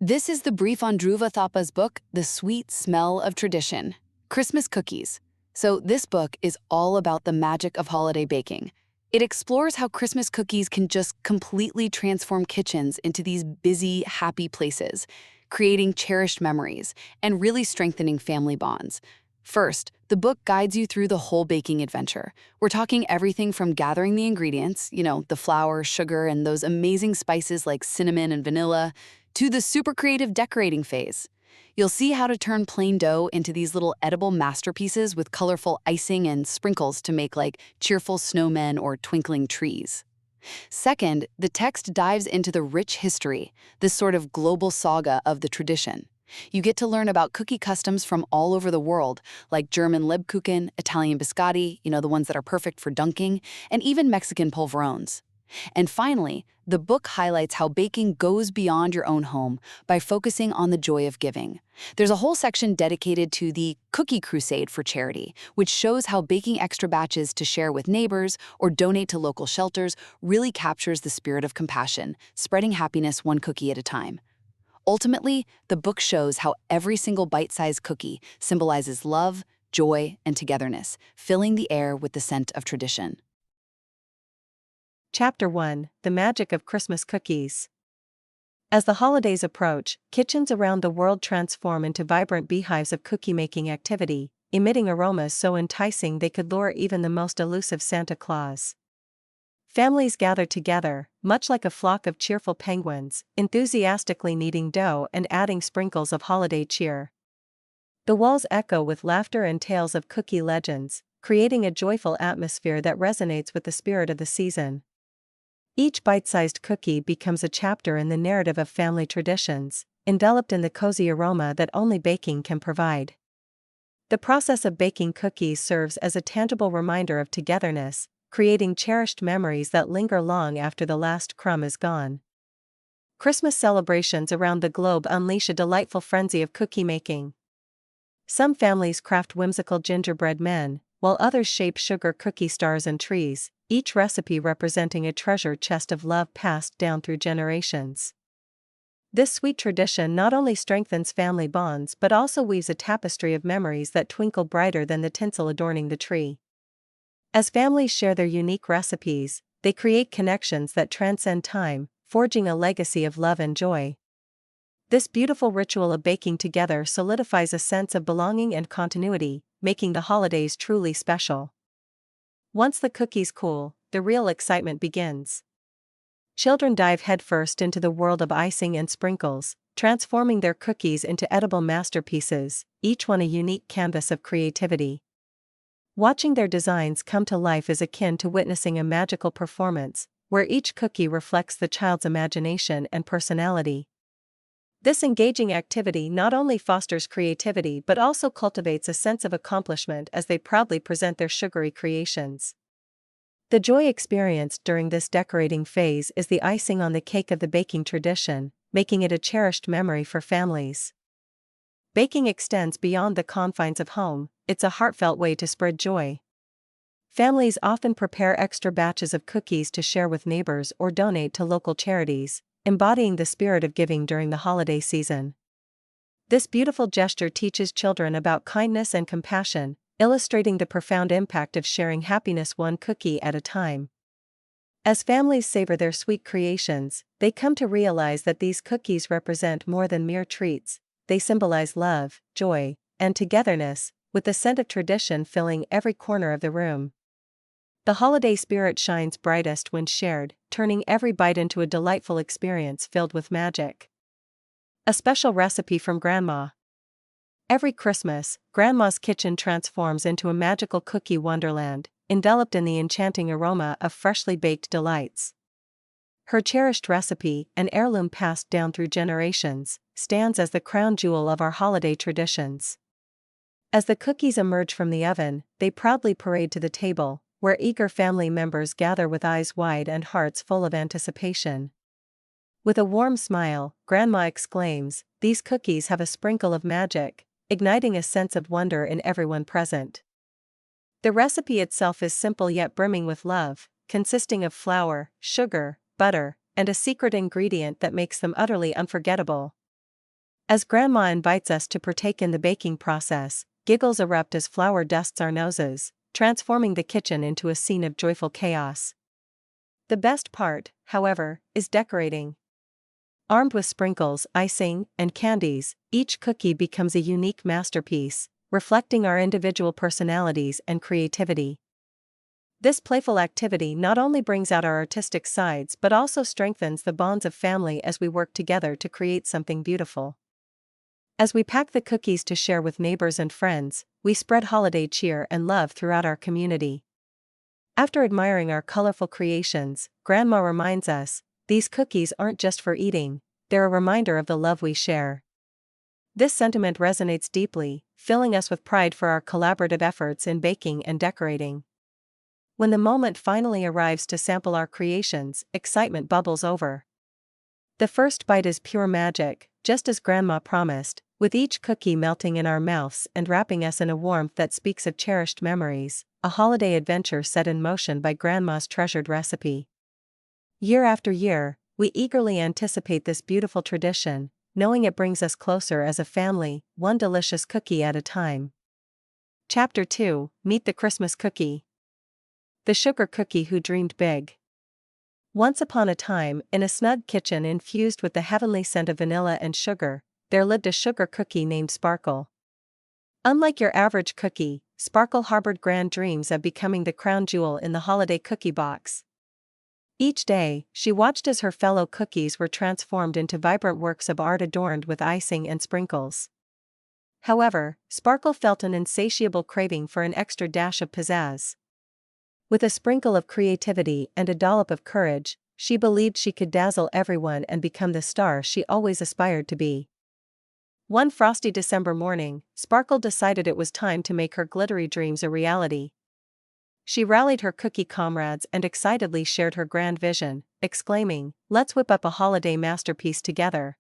This is the brief on Dhruva Thapa's book, The Sweet Smell of Tradition, Christmas Cookies. So this book is all about the magic of holiday baking. It explores how Christmas cookies can just completely transform kitchens into these busy, happy places, creating cherished memories and really strengthening family bonds. First, the book guides you through the whole baking adventure. We're talking everything from gathering the ingredients, the flour, sugar, and those amazing spices like cinnamon and vanilla, to the super creative decorating phase. You'll see how to turn plain dough into these little edible masterpieces with colorful icing and sprinkles to make like cheerful snowmen or twinkling trees. Second, the text dives into the rich history, this sort of global saga of the tradition. You get to learn about cookie customs from all over the world, like German Lebkuchen, Italian biscotti, the ones that are perfect for dunking, and even Mexican polvorones. And finally, the book highlights how baking goes beyond your own home by focusing on the joy of giving. There's a whole section dedicated to the Cookie Crusade for charity, which shows how baking extra batches to share with neighbors or donate to local shelters really captures the spirit of compassion, spreading happiness one cookie at a time. Ultimately, the book shows how every single bite-sized cookie symbolizes love, joy, and togetherness, filling the air with the scent of tradition. Chapter 1: The Magic of Christmas Cookies. As the holidays approach, kitchens around the world transform into vibrant beehives of cookie-making activity, emitting aromas so enticing they could lure even the most elusive Santa Claus. Families gather together, much like a flock of cheerful penguins, enthusiastically kneading dough and adding sprinkles of holiday cheer. The walls echo with laughter and tales of cookie legends, creating a joyful atmosphere that resonates with the spirit of the season. Each bite-sized cookie becomes a chapter in the narrative of family traditions, enveloped in the cozy aroma that only baking can provide. The process of baking cookies serves as a tangible reminder of togetherness, creating cherished memories that linger long after the last crumb is gone. Christmas celebrations around the globe unleash a delightful frenzy of cookie making. Some families craft whimsical gingerbread men, while others shape sugar cookie stars and trees, each recipe representing a treasure chest of love passed down through generations. This sweet tradition not only strengthens family bonds but also weaves a tapestry of memories that twinkle brighter than the tinsel adorning the tree. As families share their unique recipes, they create connections that transcend time, forging a legacy of love and joy. This beautiful ritual of baking together solidifies a sense of belonging and continuity, making the holidays truly special. Once the cookies cool, the real excitement begins. Children dive headfirst into the world of icing and sprinkles, transforming their cookies into edible masterpieces, each one a unique canvas of creativity. Watching their designs come to life is akin to witnessing a magical performance, where each cookie reflects the child's imagination and personality. This engaging activity not only fosters creativity but also cultivates a sense of accomplishment as they proudly present their sugary creations. The joy experienced during this decorating phase is the icing on the cake of the baking tradition, making it a cherished memory for families. Baking extends beyond the confines of home, it's a heartfelt way to spread joy. Families often prepare extra batches of cookies to share with neighbors or donate to local charities, embodying the spirit of giving during the holiday season. This beautiful gesture teaches children about kindness and compassion, illustrating the profound impact of sharing happiness one cookie at a time. As families savor their sweet creations, they come to realize that these cookies represent more than mere treats. They symbolize love, joy, and togetherness, with the scent of tradition filling every corner of the room. The holiday spirit shines brightest when shared, turning every bite into a delightful experience filled with magic. A special recipe from Grandma. Every Christmas, Grandma's kitchen transforms into a magical cookie wonderland, enveloped in the enchanting aroma of freshly baked delights. Her cherished recipe, an heirloom passed down through generations, stands as the crown jewel of our holiday traditions. As the cookies emerge from the oven, they proudly parade to the table, where eager family members gather with eyes wide and hearts full of anticipation. With a warm smile, Grandma exclaims, "These cookies have a sprinkle of magic," igniting a sense of wonder in everyone present. The recipe itself is simple yet brimming with love, consisting of flour, sugar, butter, and a secret ingredient that makes them utterly unforgettable. As Grandma invites us to partake in the baking process, giggles erupt as flour dusts our noses, transforming the kitchen into a scene of joyful chaos. The best part, however, is decorating. Armed with sprinkles, icing, and candies, each cookie becomes a unique masterpiece, reflecting our individual personalities and creativity. This playful activity not only brings out our artistic sides but also strengthens the bonds of family as we work together to create something beautiful. As we pack the cookies to share with neighbors and friends, we spread holiday cheer and love throughout our community. After admiring our colorful creations, Grandma reminds us, these cookies aren't just for eating, they're a reminder of the love we share. This sentiment resonates deeply, filling us with pride for our collaborative efforts in baking and decorating. When the moment finally arrives to sample our creations, excitement bubbles over. The first bite is pure magic, just as Grandma promised, with each cookie melting in our mouths and wrapping us in a warmth that speaks of cherished memories, a holiday adventure set in motion by Grandma's treasured recipe. Year after year, we eagerly anticipate this beautiful tradition, knowing it brings us closer as a family, one delicious cookie at a time. Chapter 2: Meet the Christmas Cookie. The Sugar Cookie Who Dreamed Big. Once upon a time, in a snug kitchen infused with the heavenly scent of vanilla and sugar, there lived a sugar cookie named Sparkle. Unlike your average cookie, Sparkle harbored grand dreams of becoming the crown jewel in the holiday cookie box. Each day, she watched as her fellow cookies were transformed into vibrant works of art adorned with icing and sprinkles. However, Sparkle felt an insatiable craving for an extra dash of pizzazz. With a sprinkle of creativity and a dollop of courage, she believed she could dazzle everyone and become the star she always aspired to be. One frosty December morning, Sparkle decided it was time to make her glittery dreams a reality. She rallied her cookie comrades and excitedly shared her grand vision, exclaiming, "Let's whip up a holiday masterpiece together."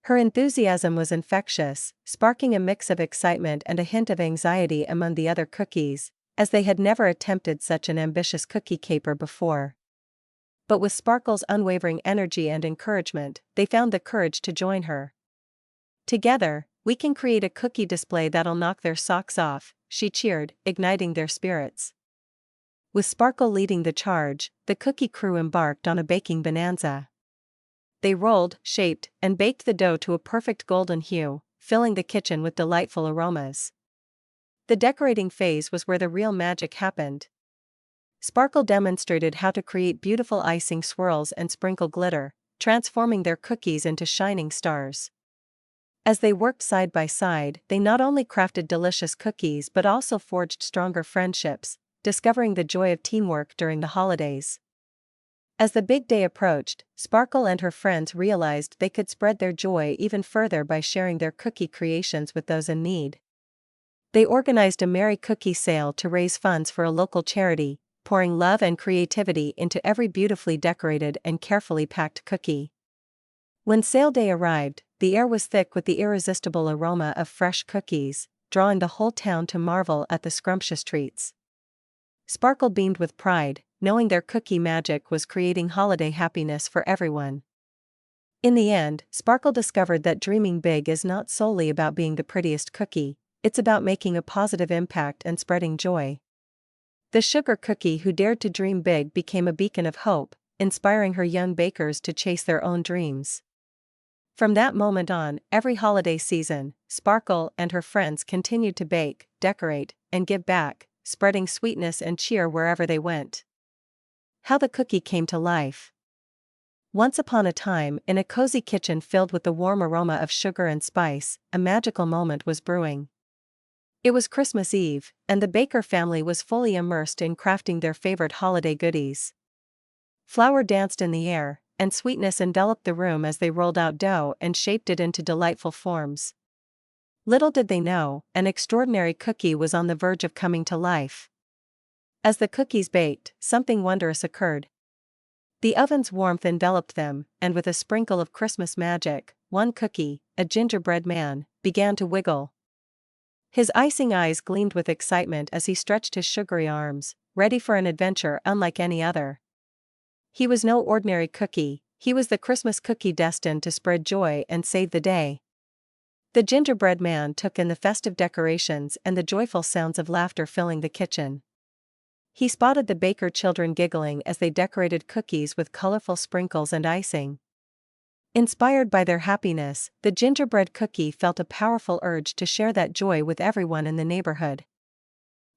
Her enthusiasm was infectious, sparking a mix of excitement and a hint of anxiety among the other cookies, as they had never attempted such an ambitious cookie caper before. But with Sparkle's unwavering energy and encouragement, they found the courage to join her. "Together, we can create a cookie display that'll knock their socks off," she cheered, igniting their spirits. With Sparkle leading the charge, the cookie crew embarked on a baking bonanza. They rolled, shaped, and baked the dough to a perfect golden hue, filling the kitchen with delightful aromas. The decorating phase was where the real magic happened. Sparkle demonstrated how to create beautiful icing swirls and sprinkle glitter, transforming their cookies into shining stars. As they worked side by side, they not only crafted delicious cookies but also forged stronger friendships, discovering the joy of teamwork during the holidays. As the big day approached, Sparkle and her friends realized they could spread their joy even further by sharing their cookie creations with those in need. They organized a Merry Cookie sale to raise funds for a local charity, pouring love and creativity into every beautifully decorated and carefully packed cookie. When sale day arrived, the air was thick with the irresistible aroma of fresh cookies, drawing the whole town to marvel at the scrumptious treats. Sparkle beamed with pride, knowing their cookie magic was creating holiday happiness for everyone. In the end, Sparkle discovered that dreaming big is not solely about being the prettiest cookie, it's about making a positive impact and spreading joy. The sugar cookie who dared to dream big became a beacon of hope, inspiring her young bakers to chase their own dreams. From that moment on, every holiday season, Sparkle and her friends continued to bake, decorate, and give back, spreading sweetness and cheer wherever they went. How the cookie came to life. Once upon a time, in a cozy kitchen filled with the warm aroma of sugar and spice, a magical moment was brewing. It was Christmas Eve, and the Baker family was fully immersed in crafting their favorite holiday goodies. Flour danced in the air, and sweetness enveloped the room as they rolled out dough and shaped it into delightful forms. Little did they know, an extraordinary cookie was on the verge of coming to life. As the cookies baked, something wondrous occurred. The oven's warmth enveloped them, and with a sprinkle of Christmas magic, one cookie, a gingerbread man, began to wiggle. His icing eyes gleamed with excitement as he stretched his sugary arms, ready for an adventure unlike any other. He was no ordinary cookie, he was the Christmas cookie destined to spread joy and save the day. The gingerbread man took in the festive decorations and the joyful sounds of laughter filling the kitchen. He spotted the baker children giggling as they decorated cookies with colorful sprinkles and icing. Inspired by their happiness, the gingerbread cookie felt a powerful urge to share that joy with everyone in the neighborhood.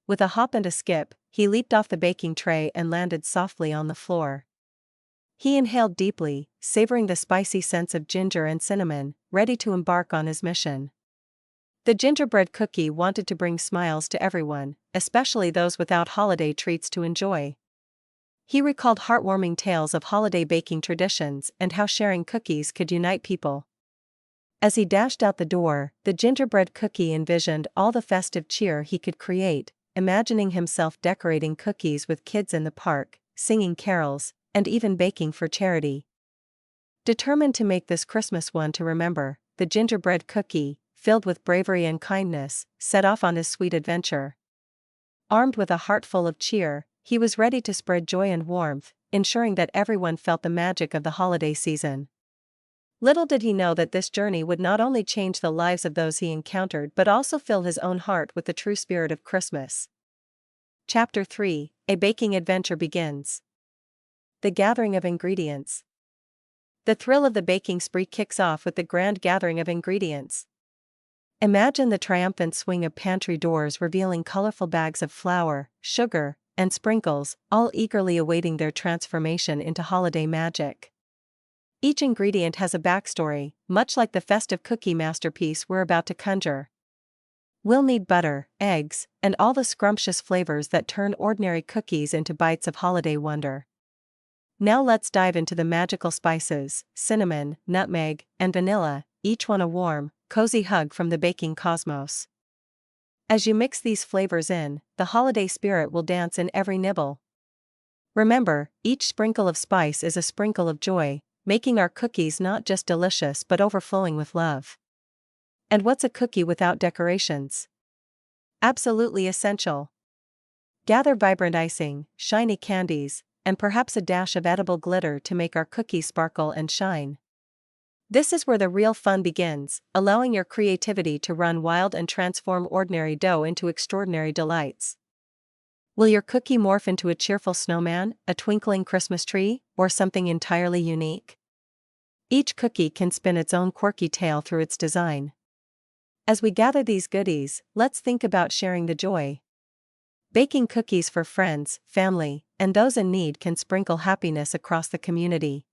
With a hop and a skip, he leaped off the baking tray and landed softly on the floor. He inhaled deeply, savoring the spicy scents of ginger and cinnamon, ready to embark on his mission. The gingerbread cookie wanted to bring smiles to everyone, especially those without holiday treats to enjoy. He recalled heartwarming tales of holiday baking traditions and how sharing cookies could unite people. As he dashed out the door, the gingerbread cookie envisioned all the festive cheer he could create, imagining himself decorating cookies with kids in the park, singing carols, and even baking for charity. Determined to make this Christmas one to remember, the gingerbread cookie, filled with bravery and kindness, set off on his sweet adventure. Armed with a heart full of cheer, he was ready to spread joy and warmth, ensuring that everyone felt the magic of the holiday season. Little did he know that this journey would not only change the lives of those he encountered but also fill his own heart with the true spirit of Christmas. Chapter 3: A Baking Adventure Begins. The Gathering of Ingredients. The thrill of the baking spree kicks off with the grand gathering of ingredients. Imagine the triumphant swing of pantry doors revealing colorful bags of flour, sugar, and sprinkles, all eagerly awaiting their transformation into holiday magic. Each ingredient has a backstory, much like the festive cookie masterpiece we're about to conjure. We'll need butter, eggs, and all the scrumptious flavors that turn ordinary cookies into bites of holiday wonder. Now let's dive into the magical spices: cinnamon, nutmeg, and vanilla, each one a warm, cozy hug from the baking cosmos. As you mix these flavors in, the holiday spirit will dance in every nibble. Remember, each sprinkle of spice is a sprinkle of joy, making our cookies not just delicious but overflowing with love. And what's a cookie without decorations? Absolutely essential. Gather vibrant icing, shiny candies, and perhaps a dash of edible glitter to make our cookies sparkle and shine. This is where the real fun begins, allowing your creativity to run wild and transform ordinary dough into extraordinary delights. Will your cookie morph into a cheerful snowman, a twinkling Christmas tree, or something entirely unique? Each cookie can spin its own quirky tale through its design. As we gather these goodies, let's think about sharing the joy. Baking cookies for friends, family, and those in need can sprinkle happiness across the community.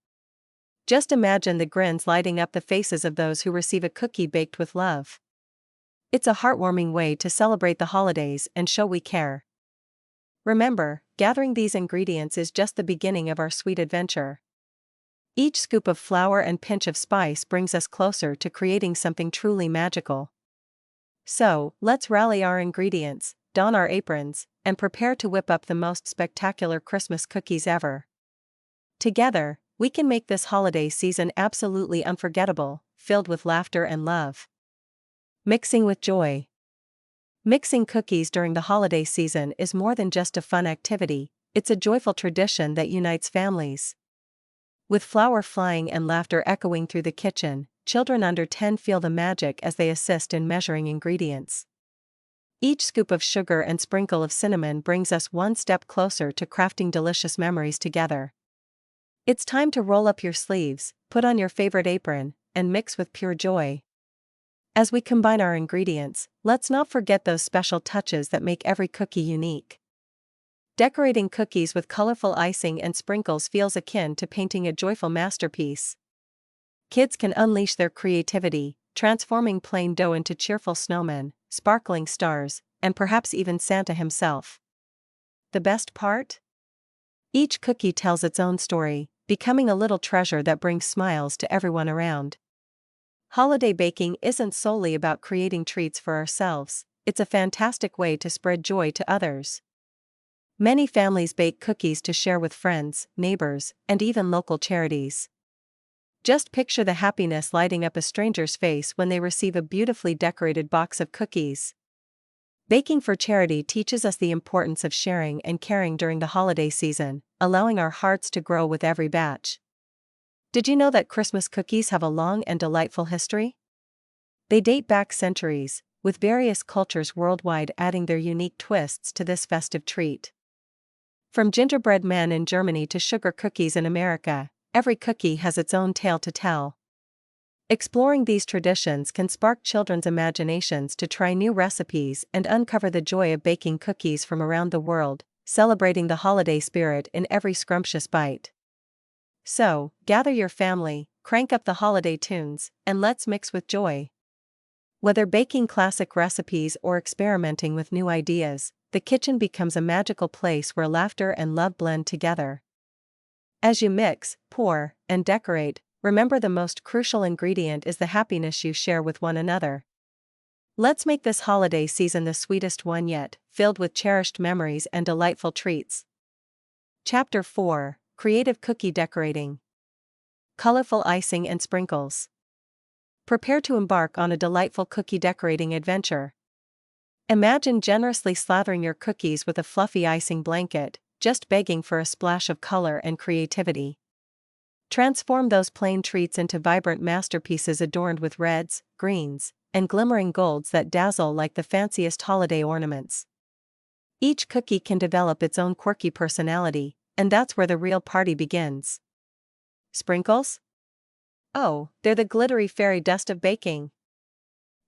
Just imagine the grins lighting up the faces of those who receive a cookie baked with love. It's a heartwarming way to celebrate the holidays and show we care. Remember, gathering these ingredients is just the beginning of our sweet adventure. Each scoop of flour and pinch of spice brings us closer to creating something truly magical. So, let's rally our ingredients, don our aprons, and prepare to whip up the most spectacular Christmas cookies ever. Together, we can make this holiday season absolutely unforgettable, filled with laughter and love. Mixing with joy. Mixing cookies during the holiday season is more than just a fun activity, it's a joyful tradition that unites families. With flour flying and laughter echoing through the kitchen, children under 10 feel the magic as they assist in measuring ingredients. Each scoop of sugar and sprinkle of cinnamon brings us one step closer to crafting delicious memories together. It's time to roll up your sleeves, put on your favorite apron, and mix with pure joy. As we combine our ingredients, let's not forget those special touches that make every cookie unique. Decorating cookies with colorful icing and sprinkles feels akin to painting a joyful masterpiece. Kids can unleash their creativity, transforming plain dough into cheerful snowmen, sparkling stars, and perhaps even Santa himself. The best part? Each cookie tells its own story, becoming a little treasure that brings smiles to everyone around. Holiday baking isn't solely about creating treats for ourselves, it's a fantastic way to spread joy to others. Many families bake cookies to share with friends, neighbors, and even local charities. Just picture the happiness lighting up a stranger's face when they receive a beautifully decorated box of cookies. Baking for charity teaches us the importance of sharing and caring during the holiday season, allowing our hearts to grow with every batch. Did you know that Christmas cookies have a long and delightful history? They date back centuries, with various cultures worldwide adding their unique twists to this festive treat. From gingerbread men in Germany to sugar cookies in America, every cookie has its own tale to tell. Exploring these traditions can spark children's imaginations to try new recipes and uncover the joy of baking cookies from around the world, celebrating the holiday spirit in every scrumptious bite. So, gather your family, crank up the holiday tunes, and let's mix with joy. Whether baking classic recipes or experimenting with new ideas, the kitchen becomes a magical place where laughter and love blend together. As you mix, pour, and decorate, remember the most crucial ingredient is the happiness you share with one another. Let's make this holiday season the sweetest one yet, filled with cherished memories and delightful treats. Chapter 4: Creative Cookie Decorating. Colorful icing and sprinkles. Prepare to embark on a delightful cookie decorating adventure. Imagine generously slathering your cookies with a fluffy icing blanket, just begging for a splash of color and creativity. Transform those plain treats into vibrant masterpieces adorned with reds, greens, and glimmering golds that dazzle like the fanciest holiday ornaments. Each cookie can develop its own quirky personality, and that's where the real party begins. Sprinkles? Oh, they're the glittery fairy dust of baking.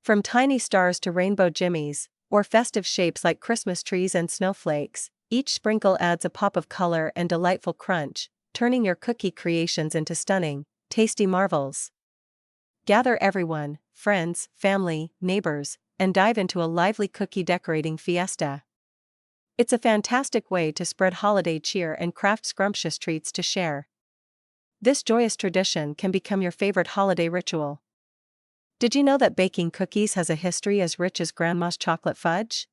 From tiny stars to rainbow jimmies, or festive shapes like Christmas trees and snowflakes, each sprinkle adds a pop of color and delightful crunch, turning your cookie creations into stunning, tasty marvels. Gather everyone, friends, family, neighbors, and dive into a lively cookie decorating fiesta. It's a fantastic way to spread holiday cheer and craft scrumptious treats to share. This joyous tradition can become your favorite holiday ritual. Did you know that baking cookies has a history as rich as Grandma's chocolate fudge?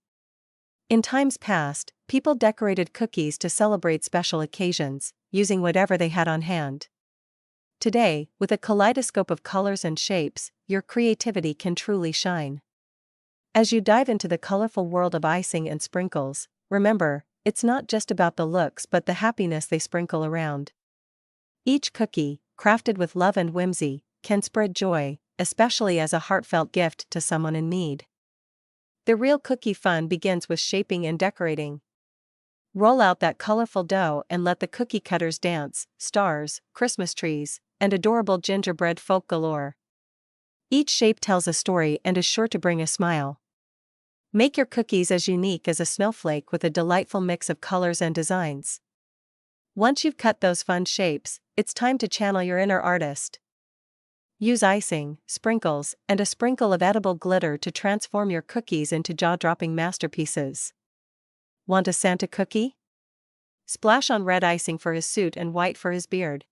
In times past, people decorated cookies to celebrate special occasions, using whatever they had on hand. Today, with a kaleidoscope of colors and shapes, your creativity can truly shine. As you dive into the colorful world of icing and sprinkles, remember, it's not just about the looks but the happiness they sprinkle around. Each cookie, crafted with love and whimsy, can spread joy, especially as a heartfelt gift to someone in need. The real cookie fun begins with shaping and decorating. Roll out that colorful dough and let the cookie cutters dance, stars, Christmas trees, and adorable gingerbread folk galore. Each shape tells a story and is sure to bring a smile. Make your cookies as unique as a snowflake with a delightful mix of colors and designs. Once you've cut those fun shapes, it's time to channel your inner artist. Use icing, sprinkles, and a sprinkle of edible glitter to transform your cookies into jaw-dropping masterpieces. Want a Santa cookie? Splash on red icing for his suit and white for his beard.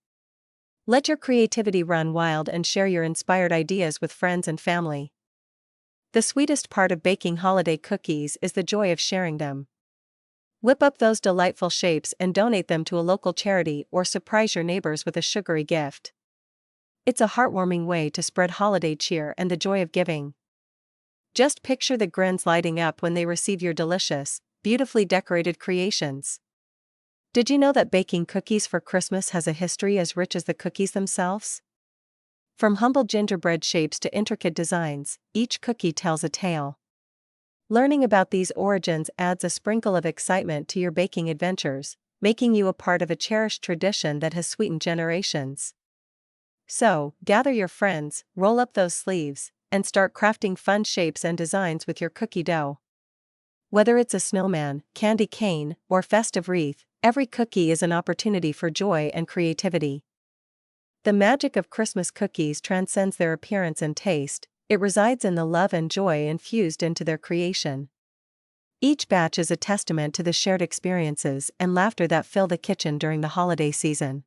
Let your creativity run wild and share your inspired ideas with friends and family. The sweetest part of baking holiday cookies is the joy of sharing them. Whip up those delightful shapes and donate them to a local charity or surprise your neighbors with a sugary gift. It's a heartwarming way to spread holiday cheer and the joy of giving. Just picture the grins lighting up when they receive your delicious, beautifully decorated creations. Did you know that baking cookies for Christmas has a history as rich as the cookies themselves? From humble gingerbread shapes to intricate designs, each cookie tells a tale. Learning about these origins adds a sprinkle of excitement to your baking adventures, making you a part of a cherished tradition that has sweetened generations. So, gather your friends, roll up those sleeves, and start crafting fun shapes and designs with your cookie dough. Whether it's a snowman, candy cane, or festive wreath, every cookie is an opportunity for joy and creativity. The magic of Christmas cookies transcends their appearance and taste. It resides in the love and joy infused into their creation. Each batch is a testament to the shared experiences and laughter that fill the kitchen during the holiday season.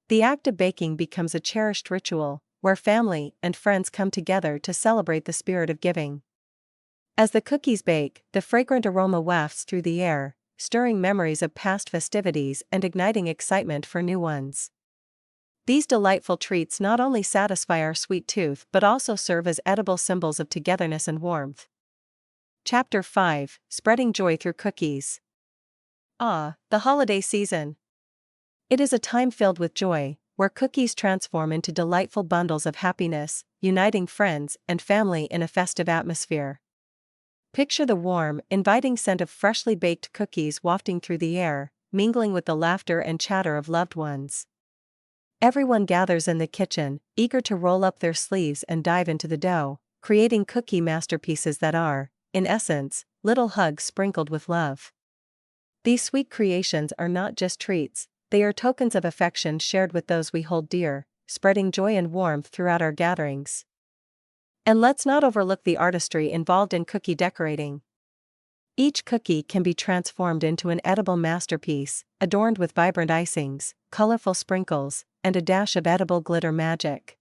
The act of baking becomes a cherished ritual, where family and friends come together to celebrate the spirit of giving. As the cookies bake, the fragrant aroma wafts through the air, stirring memories of past festivities and igniting excitement for new ones. These delightful treats not only satisfy our sweet tooth but also serve as edible symbols of togetherness and warmth. Chapter 5: Spreading Joy Through Cookies. The holiday season. It is a time filled with joy, where cookies transform into delightful bundles of happiness, uniting friends and family in a festive atmosphere. Picture the warm, inviting scent of freshly baked cookies wafting through the air, mingling with the laughter and chatter of loved ones. Everyone gathers in the kitchen, eager to roll up their sleeves and dive into the dough, creating cookie masterpieces that are, in essence, little hugs sprinkled with love. These sweet creations are not just treats, they are tokens of affection shared with those we hold dear, spreading joy and warmth throughout our gatherings. And let's not overlook the artistry involved in cookie decorating. Each cookie can be transformed into an edible masterpiece, adorned with vibrant icings, colorful sprinkles, and a dash of edible glitter magic.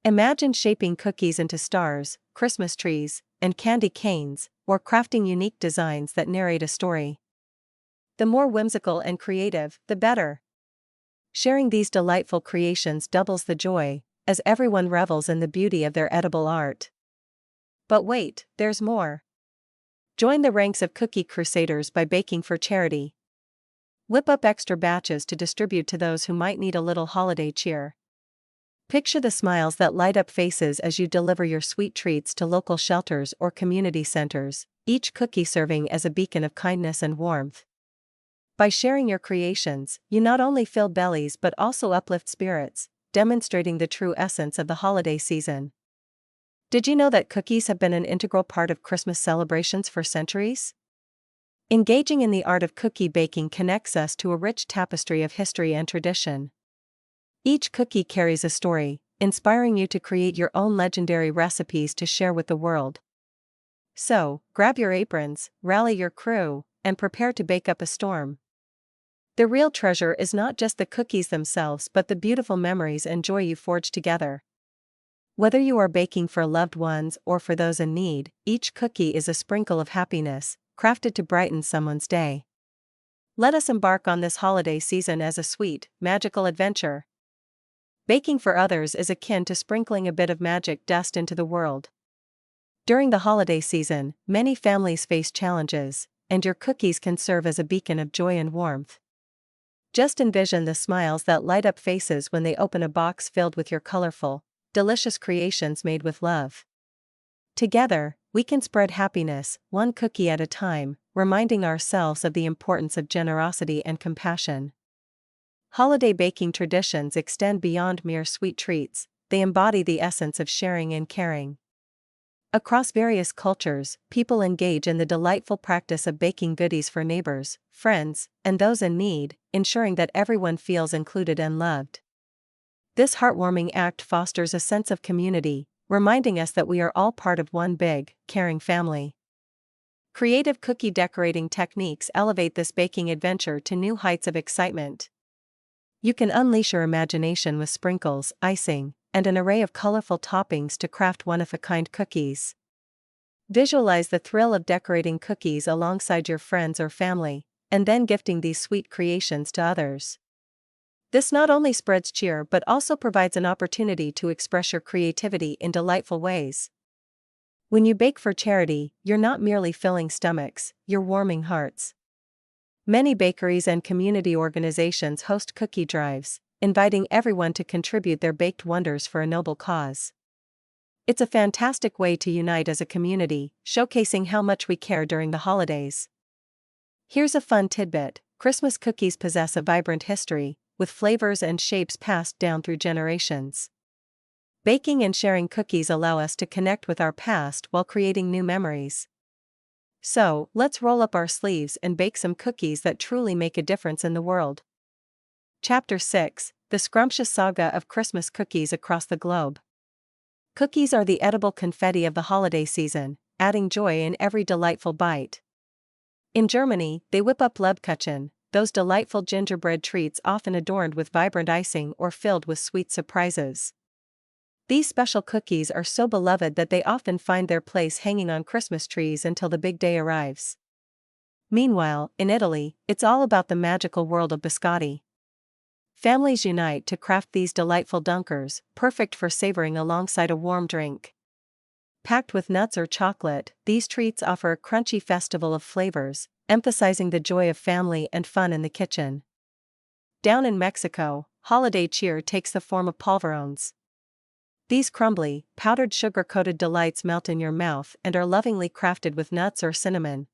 Imagine shaping cookies into stars, Christmas trees, and candy canes, or crafting unique designs that narrate a story. The more whimsical and creative, the better. Sharing these delightful creations doubles the joy, as everyone revels in the beauty of their edible art. But wait, there's more. Join the ranks of cookie crusaders by baking for charity. Whip up extra batches to distribute to those who might need a little holiday cheer. Picture the smiles that light up faces as you deliver your sweet treats to local shelters or community centers, each cookie serving as a beacon of kindness and warmth. By sharing your creations, you not only fill bellies but also uplift spirits, demonstrating the true essence of the holiday season. Did you know that cookies have been an integral part of Christmas celebrations for centuries? Engaging in the art of cookie baking connects us to a rich tapestry of history and tradition. Each cookie carries a story, inspiring you to create your own legendary recipes to share with the world. So, grab your aprons, rally your crew, and prepare to bake up a storm. The real treasure is not just the cookies themselves but the beautiful memories and joy you forge together. Whether you are baking for loved ones or for those in need, each cookie is a sprinkle of happiness, crafted to brighten someone's day. Let us embark on this holiday season as a sweet, magical adventure. Baking for others is akin to sprinkling a bit of magic dust into the world. During the holiday season, many families face challenges, and your cookies can serve as a beacon of joy and warmth. Just envision the smiles that light up faces when they open a box filled with your colorful, delicious creations made with love. Together, we can spread happiness, one cookie at a time, reminding ourselves of the importance of generosity and compassion. Holiday baking traditions extend beyond mere sweet treats, they embody the essence of sharing and caring. Across various cultures, people engage in the delightful practice of baking goodies for neighbors, friends, and those in need, ensuring that everyone feels included and loved. This heartwarming act fosters a sense of community, reminding us that we are all part of one big, caring family. Creative cookie decorating techniques elevate this baking adventure to new heights of excitement. You can unleash your imagination with sprinkles, icing, and an array of colorful toppings to craft one-of-a-kind cookies. Visualize the thrill of decorating cookies alongside your friends or family, and then gifting these sweet creations to others. This not only spreads cheer but also provides an opportunity to express your creativity in delightful ways. When you bake for charity, you're not merely filling stomachs, you're warming hearts. Many bakeries and community organizations host cookie drives, inviting everyone to contribute their baked wonders for a noble cause. It's a fantastic way to unite as a community, showcasing how much we care during the holidays. Here's a fun tidbit: Christmas cookies possess a vibrant history, with flavors and shapes passed down through generations. Baking and sharing cookies allow us to connect with our past while creating new memories. So, let's roll up our sleeves and bake some cookies that truly make a difference in the world. Chapter 6: The Scrumptious Saga of Christmas Cookies Across the Globe. Cookies are the edible confetti of the holiday season, adding joy in every delightful bite. In Germany, they whip up Lebkuchen, those delightful gingerbread treats often adorned with vibrant icing or filled with sweet surprises. These special cookies are so beloved that they often find their place hanging on Christmas trees until the big day arrives. Meanwhile, in Italy, it's all about the magical world of biscotti. Families unite to craft these delightful dunkers, perfect for savoring alongside a warm drink. Packed with nuts or chocolate, these treats offer a crunchy festival of flavors, emphasizing the joy of family and fun in the kitchen. Down in Mexico, holiday cheer takes the form of polverons. These crumbly, powdered sugar-coated delights melt in your mouth and are lovingly crafted with nuts or cinnamon.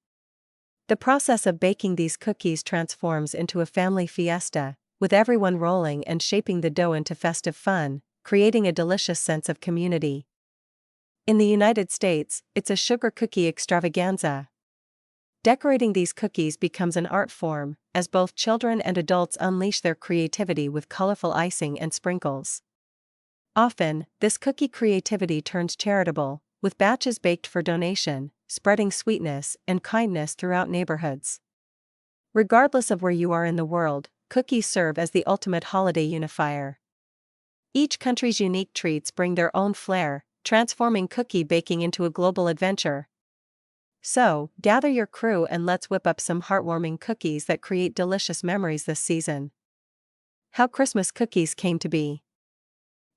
The process of baking these cookies transforms into a family fiesta, with everyone rolling and shaping the dough into festive fun, creating a delicious sense of community. In the United States, it's a sugar cookie extravaganza. Decorating these cookies becomes an art form, as both children and adults unleash their creativity with colorful icing and sprinkles. Often, this cookie creativity turns charitable, with batches baked for donation, spreading sweetness and kindness throughout neighborhoods. Regardless of where you are in the world, cookies serve as the ultimate holiday unifier. Each country's unique treats bring their own flair, transforming cookie baking into a global adventure. So, gather your crew and let's whip up some heartwarming cookies that create delicious memories this season. How Christmas cookies came to be.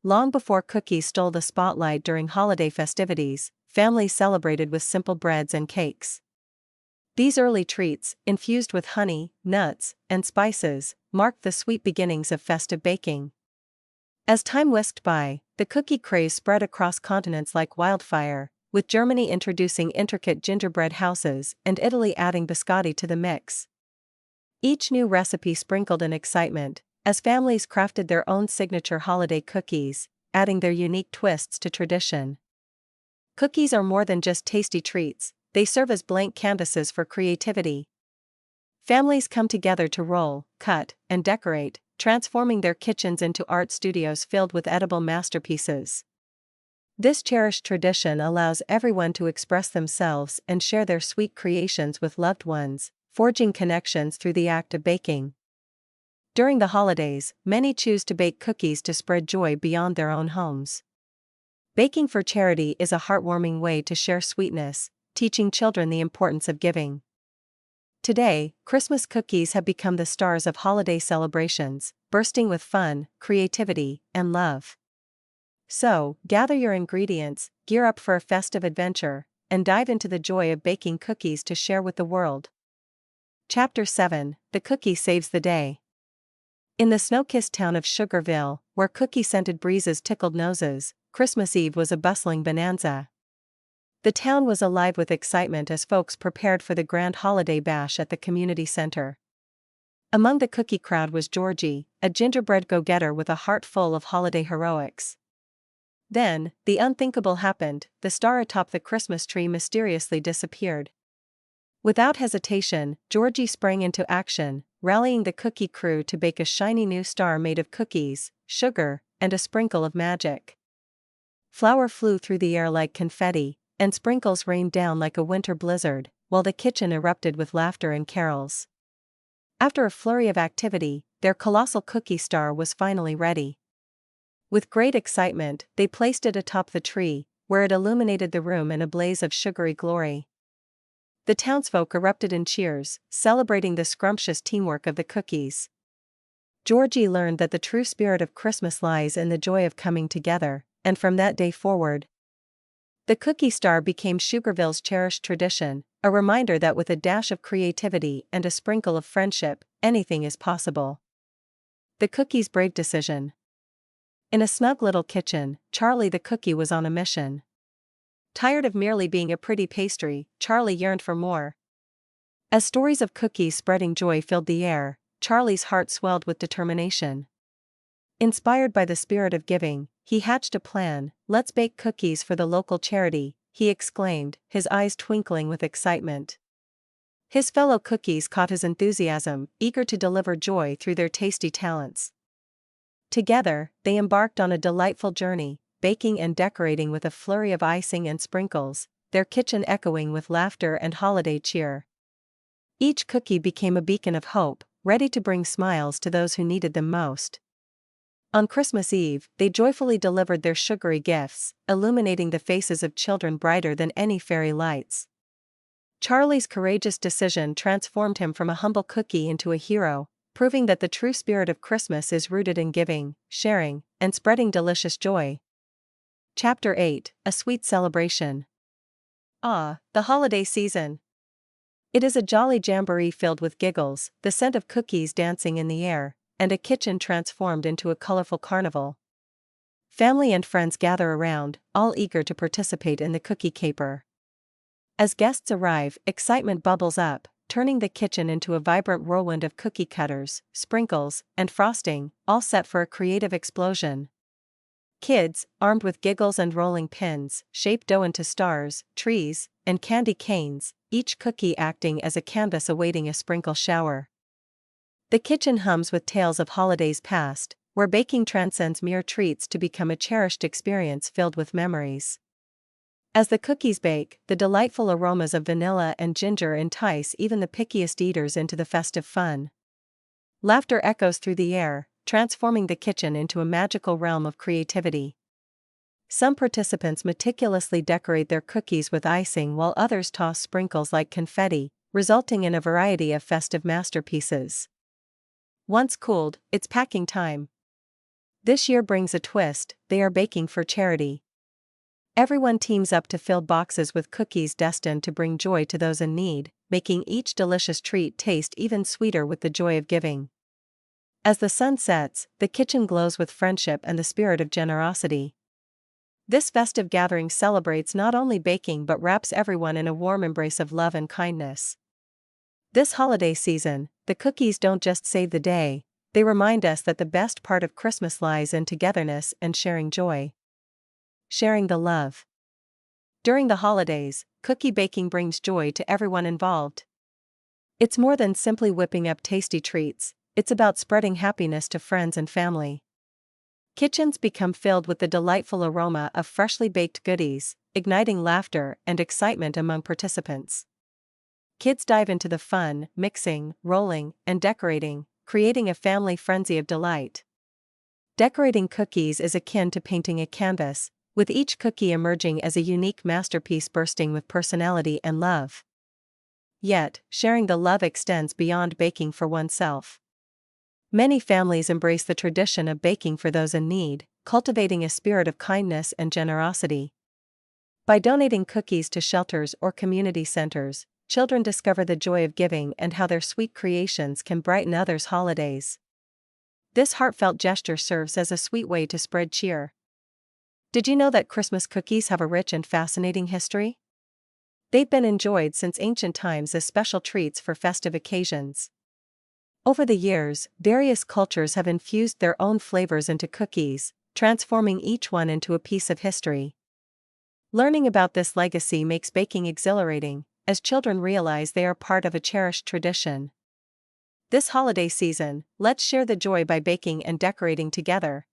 Long before cookies stole the spotlight during holiday festivities, families celebrated with simple breads and cakes. These early treats, infused with honey, nuts, and spices, marked the sweet beginnings of festive baking. As time whisked by, the cookie craze spread across continents like wildfire, with Germany introducing intricate gingerbread houses and Italy adding biscotti to the mix. Each new recipe sprinkled in excitement, as families crafted their own signature holiday cookies, adding their unique twists to tradition. Cookies are more than just tasty treats, they serve as blank canvases for creativity. Families come together to roll, cut, and decorate, transforming their kitchens into art studios filled with edible masterpieces. This cherished tradition allows everyone to express themselves and share their sweet creations with loved ones, forging connections through the act of baking. During the holidays, many choose to bake cookies to spread joy beyond their own homes. Baking for charity is a heartwarming way to share sweetness, teaching children the importance of giving. Today, Christmas cookies have become the stars of holiday celebrations, bursting with fun, creativity, and love. So, gather your ingredients, gear up for a festive adventure, and dive into the joy of baking cookies to share with the world. Chapter 7: The Cookie Saves the Day. In the snow-kissed town of Sugarville, where cookie-scented breezes tickled noses, Christmas Eve was a bustling bonanza. The town was alive with excitement as folks prepared for the grand holiday bash at the community center. Among the cookie crowd was Georgie, a gingerbread go-getter with a heart full of holiday heroics. Then, the unthinkable happened, the star atop the Christmas tree mysteriously disappeared. Without hesitation, Georgie sprang into action, rallying the cookie crew to bake a shiny new star made of cookies, sugar, and a sprinkle of magic. Flour flew through the air like confetti, and sprinkles rained down like a winter blizzard, while the kitchen erupted with laughter and carols. After a flurry of activity, their colossal cookie star was finally ready. With great excitement, they placed it atop the tree, where it illuminated the room in a blaze of sugary glory. The townsfolk erupted in cheers, celebrating the scrumptious teamwork of the cookies. Georgie learned that the true spirit of Christmas lies in the joy of coming together, and from that day forward, the cookie star became Sugarville's cherished tradition, a reminder that with a dash of creativity and a sprinkle of friendship, anything is possible. The cookie's brave decision. In a snug little kitchen, Charlie the cookie was on a mission. Tired of merely being a pretty pastry, Charlie yearned for more. As stories of cookies spreading joy filled the air, Charlie's heart swelled with determination. Inspired by the spirit of giving, he hatched a plan. "Let's bake cookies for the local charity," he exclaimed, his eyes twinkling with excitement. His fellow cookies caught his enthusiasm, eager to deliver joy through their tasty talents. Together, they embarked on a delightful journey, baking and decorating with a flurry of icing and sprinkles, their kitchen echoing with laughter and holiday cheer. Each cookie became a beacon of hope, ready to bring smiles to those who needed them most. On Christmas Eve, they joyfully delivered their sugary gifts, illuminating the faces of children brighter than any fairy lights. Charlie's courageous decision transformed him from a humble cookie into a hero, proving that the true spirit of Christmas is rooted in giving, sharing, and spreading delicious joy. Chapter 8: A Sweet Celebration. The holiday season. It is a jolly jamboree filled with giggles, the scent of cookies dancing in the air, and a kitchen transformed into a colorful carnival. Family and friends gather around, all eager to participate in the cookie caper. As guests arrive, excitement bubbles up, turning the kitchen into a vibrant whirlwind of cookie cutters, sprinkles, and frosting, all set for a creative explosion. Kids, armed with giggles and rolling pins, shape dough into stars, trees, and candy canes, each cookie acting as a canvas awaiting a sprinkle shower. The kitchen hums with tales of holidays past, where baking transcends mere treats to become a cherished experience filled with memories. As the cookies bake, the delightful aromas of vanilla and ginger entice even the pickiest eaters into the festive fun. Laughter echoes through the air, transforming the kitchen into a magical realm of creativity. Some participants meticulously decorate their cookies with icing while others toss sprinkles like confetti, resulting in a variety of festive masterpieces. Once cooled, it's packing time. This year brings a twist, they are baking for charity. Everyone teams up to fill boxes with cookies destined to bring joy to those in need, making each delicious treat taste even sweeter with the joy of giving. As the sun sets, the kitchen glows with friendship and the spirit of generosity. This festive gathering celebrates not only baking but wraps everyone in a warm embrace of love and kindness. This holiday season, the cookies don't just save the day, they remind us that the best part of Christmas lies in togetherness and sharing joy. Sharing the love. During the holidays, cookie baking brings joy to everyone involved. It's more than simply whipping up tasty treats, it's about spreading happiness to friends and family. Kitchens become filled with the delightful aroma of freshly baked goodies, igniting laughter and excitement among participants. Kids dive into the fun, mixing, rolling, and decorating, creating a family frenzy of delight. Decorating cookies is akin to painting a canvas, with each cookie emerging as a unique masterpiece bursting with personality and love. Yet, sharing the love extends beyond baking for oneself. Many families embrace the tradition of baking for those in need, cultivating a spirit of kindness and generosity. By donating cookies to shelters or community centers, children discover the joy of giving and how their sweet creations can brighten others' holidays. This heartfelt gesture serves as a sweet way to spread cheer. Did you know that Christmas cookies have a rich and fascinating history? They've been enjoyed since ancient times as special treats for festive occasions. Over the years, various cultures have infused their own flavors into cookies, transforming each one into a piece of history. Learning about this legacy makes baking exhilarating, as children realize they are part of a cherished tradition. This holiday season, let's share the joy by baking and decorating together.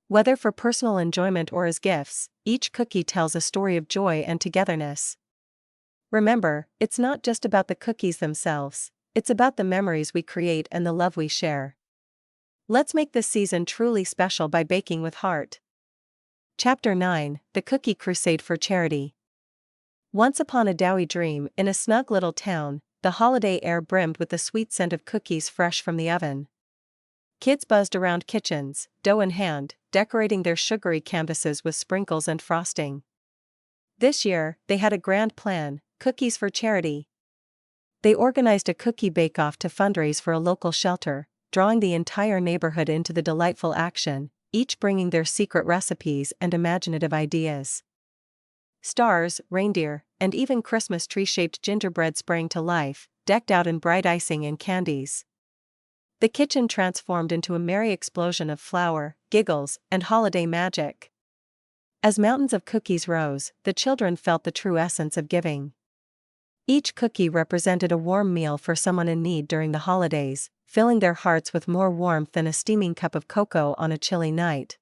Whether for personal enjoyment or as gifts, each cookie tells a story of joy and togetherness. Remember, it's not just about the cookies themselves, it's about the memories we create and the love we share. Let's make this season truly special by baking with heart. Chapter 9: The Cookie Crusade for Charity. Once upon a doughy dream, in a snug little town, the holiday air brimmed with the sweet scent of cookies fresh from the oven. Kids buzzed around kitchens, dough in hand, decorating their sugary canvases with sprinkles and frosting. This year, they had a grand plan: cookies for charity. They organized a cookie bake-off to fundraise for a local shelter, drawing the entire neighborhood into the delightful action, each bringing their secret recipes and imaginative ideas. Stars, reindeer, and even Christmas tree-shaped gingerbread sprang to life, decked out in bright icing and candies. The kitchen transformed into a merry explosion of flour, giggles, and holiday magic. As mountains of cookies rose, the children felt the true essence of giving. Each cookie represented a warm meal for someone in need during the holidays, filling their hearts with more warmth than a steaming cup of cocoa on a chilly night.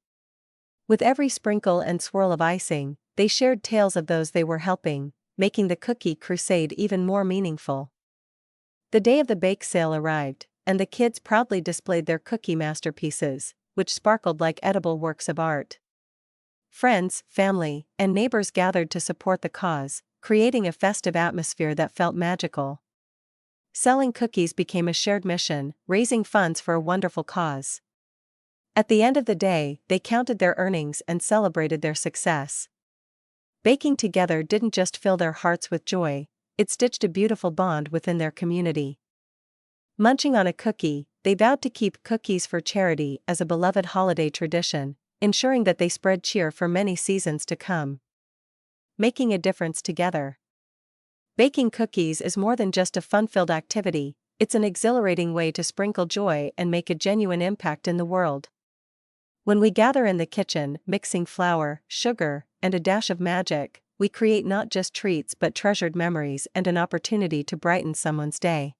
With every sprinkle and swirl of icing, they shared tales of those they were helping, making the cookie crusade even more meaningful. The day of the bake sale arrived, and the kids proudly displayed their cookie masterpieces, which sparkled like edible works of art. Friends, family, and neighbors gathered to support the cause, creating a festive atmosphere that felt magical. Selling cookies became a shared mission, raising funds for a wonderful cause. At the end of the day, they counted their earnings and celebrated their success. Baking together didn't just fill their hearts with joy, it stitched a beautiful bond within their community. Munching on a cookie, they vowed to keep cookies for charity as a beloved holiday tradition, ensuring that they spread cheer for many seasons to come. Making a difference together. Baking cookies is more than just a fun-filled activity, it's an exhilarating way to sprinkle joy and make a genuine impact in the world. When we gather in the kitchen, mixing flour, sugar, and a dash of magic, we create not just treats but treasured memories and an opportunity to brighten someone's day.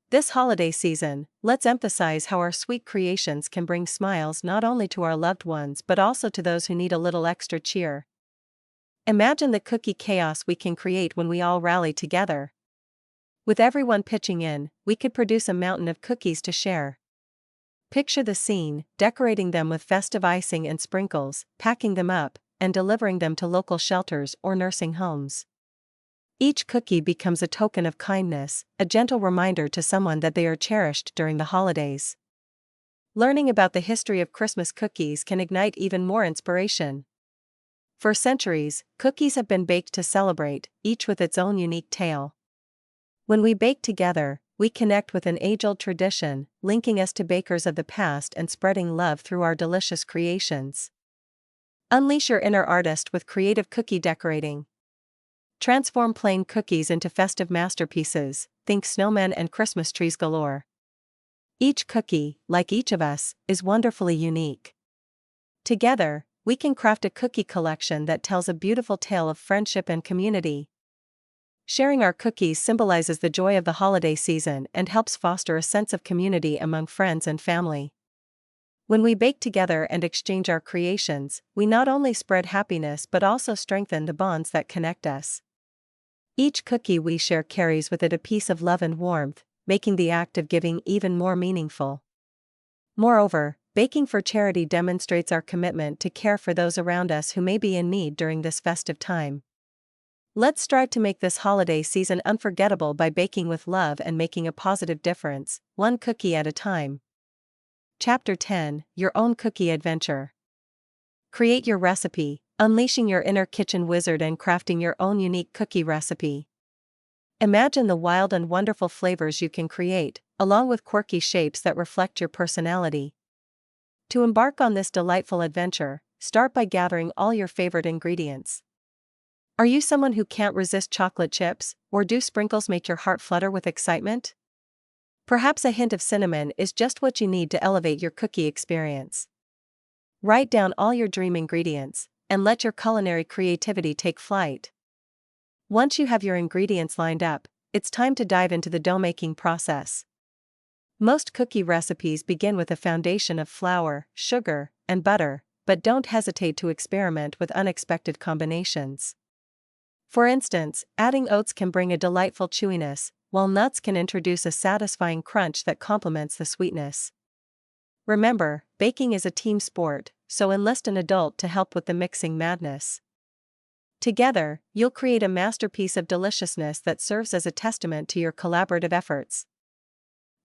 This holiday season, let's emphasize how our sweet creations can bring smiles not only to our loved ones but also to those who need a little extra cheer. Imagine the cookie chaos we can create when we all rally together. With everyone pitching in, we could produce a mountain of cookies to share. Picture the scene, decorating them with festive icing and sprinkles, packing them up, and delivering them to local shelters or nursing homes. Each cookie becomes a token of kindness, a gentle reminder to someone that they are cherished during the holidays. Learning about the history of Christmas cookies can ignite even more inspiration. For centuries, cookies have been baked to celebrate, each with its own unique tale. When we bake together, we connect with an age-old tradition, linking us to bakers of the past and spreading love through our delicious creations. Unleash your inner artist with creative cookie decorating. Transform plain cookies into festive masterpieces, think snowmen and Christmas trees galore. Each cookie, like each of us, is wonderfully unique. Together, we can craft a cookie collection that tells a beautiful tale of friendship and community. Sharing our cookies symbolizes the joy of the holiday season and helps foster a sense of community among friends and family. When we bake together and exchange our creations, we not only spread happiness but also strengthen the bonds that connect us. Each cookie we share carries with it a piece of love and warmth, making the act of giving even more meaningful. Moreover, baking for charity demonstrates our commitment to care for those around us who may be in need during this festive time. Let's strive to make this holiday season unforgettable by baking with love and making a positive difference, one cookie at a time. Chapter 10: Your Own Cookie Adventure. Create your recipe, unleashing your inner kitchen wizard and crafting your own unique cookie recipe. Imagine the wild and wonderful flavors you can create, along with quirky shapes that reflect your personality. To embark on this delightful adventure, start by gathering all your favorite ingredients. Are you someone who can't resist chocolate chips, or do sprinkles make your heart flutter with excitement? Perhaps a hint of cinnamon is just what you need to elevate your cookie experience. Write down all your dream ingredients, and let your culinary creativity take flight. Once you have your ingredients lined up, it's time to dive into the dough making process. Most cookie recipes begin with a foundation of flour, sugar, and butter, but don't hesitate to experiment with unexpected combinations. For instance, adding oats can bring a delightful chewiness, while nuts can introduce a satisfying crunch that complements the sweetness. Remember, baking is a team sport, so enlist an adult to help with the mixing madness. Together, you'll create a masterpiece of deliciousness that serves as a testament to your collaborative efforts.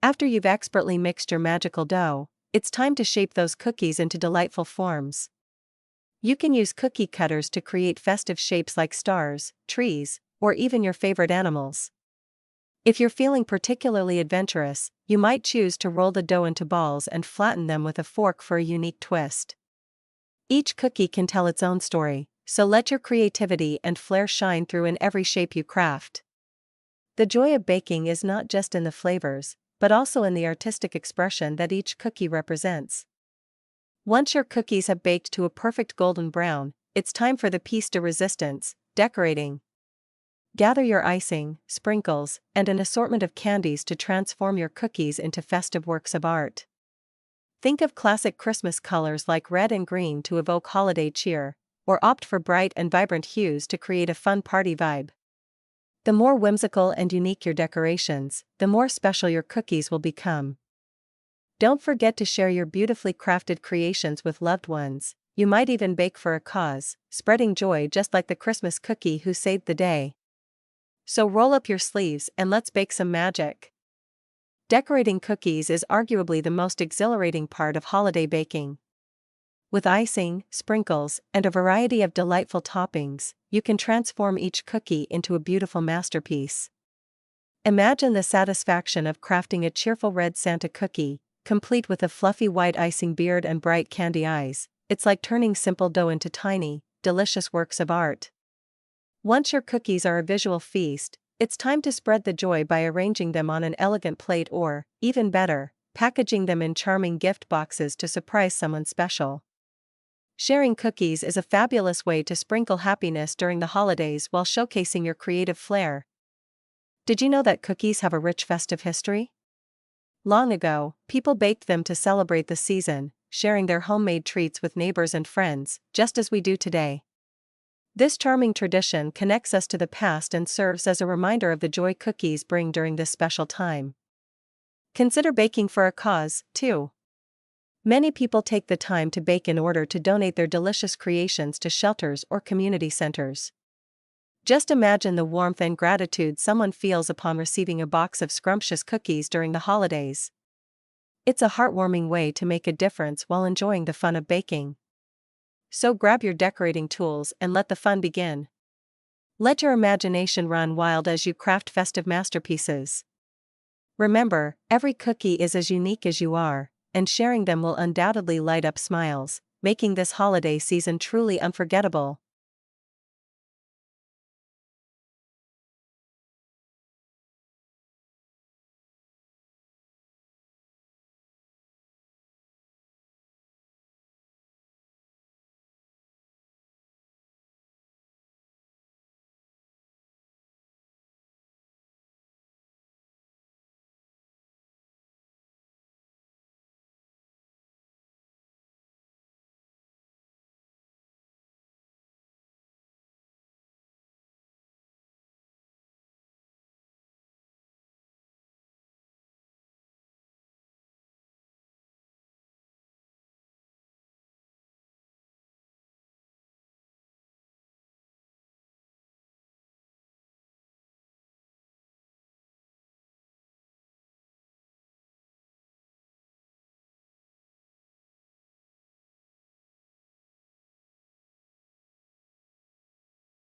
After you've expertly mixed your magical dough, it's time to shape those cookies into delightful forms. You can use cookie cutters to create festive shapes like stars, trees, or even your favorite animals. If you're feeling particularly adventurous, you might choose to roll the dough into balls and flatten them with a fork for a unique twist. Each cookie can tell its own story, so let your creativity and flair shine through in every shape you craft. The joy of baking is not just in the flavors, but also in the artistic expression that each cookie represents. Once your cookies have baked to a perfect golden brown, it's time for the piece de resistance, decorating. Gather your icing, sprinkles, and an assortment of candies to transform your cookies into festive works of art. Think of classic Christmas colors like red and green to evoke holiday cheer, or opt for bright and vibrant hues to create a fun party vibe. The more whimsical and unique your decorations, the more special your cookies will become. Don't forget to share your beautifully crafted creations with loved ones. You might even bake for a cause, spreading joy just like the Christmas cookie who saved the day. So roll up your sleeves and let's bake some magic. Decorating cookies is arguably the most exhilarating part of holiday baking. With icing, sprinkles, and a variety of delightful toppings, you can transform each cookie into a beautiful masterpiece. Imagine the satisfaction of crafting a cheerful red Santa cookie, complete with a fluffy white icing beard and bright candy eyes. It's like turning simple dough into tiny, delicious works of art. Once your cookies are a visual feast, it's time to spread the joy by arranging them on an elegant plate or, even better, packaging them in charming gift boxes to surprise someone special. Sharing cookies is a fabulous way to sprinkle happiness during the holidays while showcasing your creative flair. Did you know that cookies have a rich festive history? Long ago, people baked them to celebrate the season, sharing their homemade treats with neighbors and friends, just as we do today. This charming tradition connects us to the past and serves as a reminder of the joy cookies bring during this special time. Consider baking for a cause, too. Many people take the time to bake in order to donate their delicious creations to shelters or community centers. Just imagine the warmth and gratitude someone feels upon receiving a box of scrumptious cookies during the holidays. It's a heartwarming way to make a difference while enjoying the fun of baking. So grab your decorating tools and let the fun begin. Let your imagination run wild as you craft festive masterpieces. Remember, every cookie is as unique as you are, and sharing them will undoubtedly light up smiles, making this holiday season truly unforgettable.